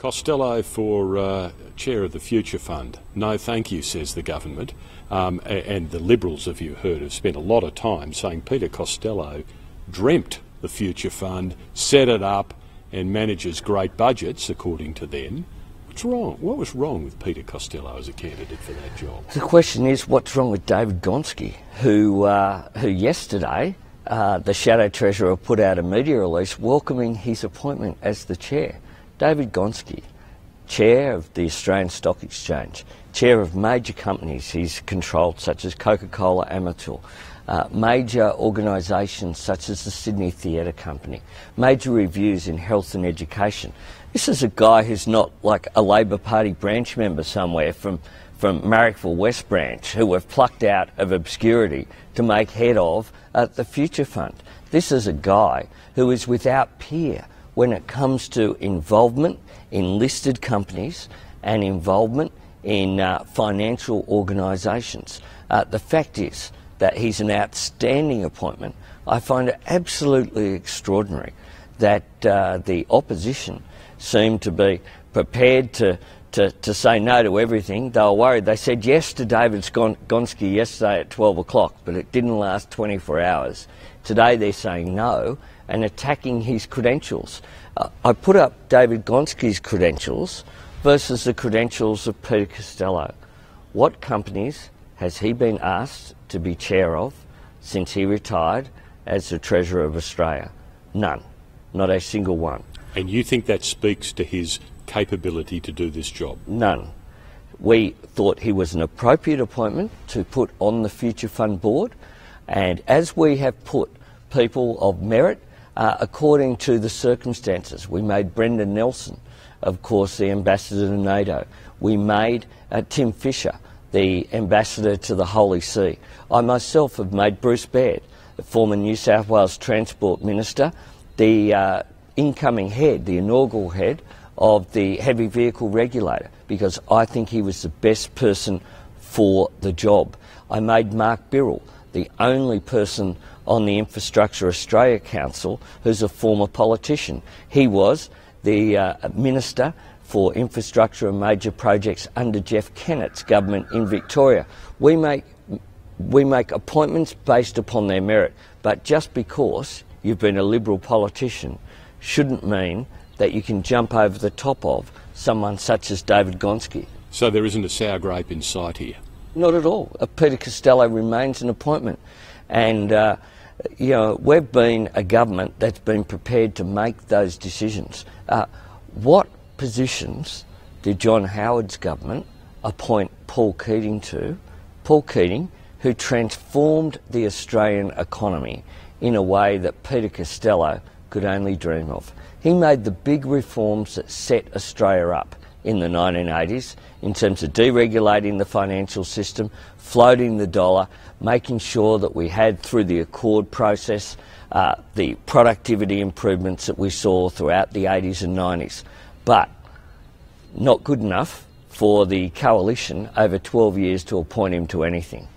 Costello for chair of the Future Fund. No thank you, says the government. And the Liberals, as you heard, have spent a lot of time saying Peter Costello dreamt the Future Fund, set it up and manages great budgets, according to them. What's wrong? What was wrong with Peter Costello as a candidate for that job? The question is, what's wrong with David Gonski, who yesterday, the Shadow Treasurer put out a media release welcoming his appointment as the chair. David Gonski, chair of the Australian Stock Exchange, chair of major companies he's controlled, such as Coca-Cola Amatil, major organisations such as the Sydney Theatre Company, major reviews in health and education. This is a guy who's not like a Labor Party branch member somewhere from Marrickville West Branch, who were plucked out of obscurity to make head of the Future Fund. This is a guy who is without peer when it comes to involvement in listed companies and involvement in financial organisations. The fact is that he's an outstanding appointment. I find it absolutely extraordinary that the opposition seem to be prepared to say no to everything. They were worried. They said yes to David Gonski yesterday at 12 o'clock, but it didn't last 24 hours. Today they're saying no and attacking his credentials. I put up David Gonski's credentials versus the credentials of Peter Costello. What companies has he been asked to be chair of since he retired as the Treasurer of Australia? None. Not a single one. And you think that speaks to his capability to do this job? None. We thought he was an appropriate appointment to put on the Future Fund board, and as we have put people of merit according to the circumstances. We made Brendan Nelson, of course, the ambassador to NATO. We made Tim Fischer, the ambassador to the Holy See. I myself have made Bruce Baird, the former New South Wales Transport Minister, the incoming head, the inaugural head of the heavy vehicle regulator, because I think he was the best person for the job. I made Mark Birrell, the only person on the Infrastructure Australia Council who's a former politician. He was the Minister for Infrastructure and Major Projects under Jeff Kennett's government in Victoria. We make appointments based upon their merit, but just because you've been a Liberal politician shouldn't mean that you can jump over the top of someone such as David Gonski. So there isn't a sour grape in sight here? Not at all. Peter Costello remains an appointment. And, you know, we've been a government that's been prepared to make those decisions. What positions did John Howard's government appoint Paul Keating to? Paul Keating, who transformed the Australian economy in a way that Peter Costello could only dream of. He made the big reforms that set Australia up in the 1980s in terms of deregulating the financial system, floating the dollar, making sure that we had, through the Accord process, the productivity improvements that we saw throughout the 80s and 90s. But not good enough for the coalition over 12 years to appoint him to anything.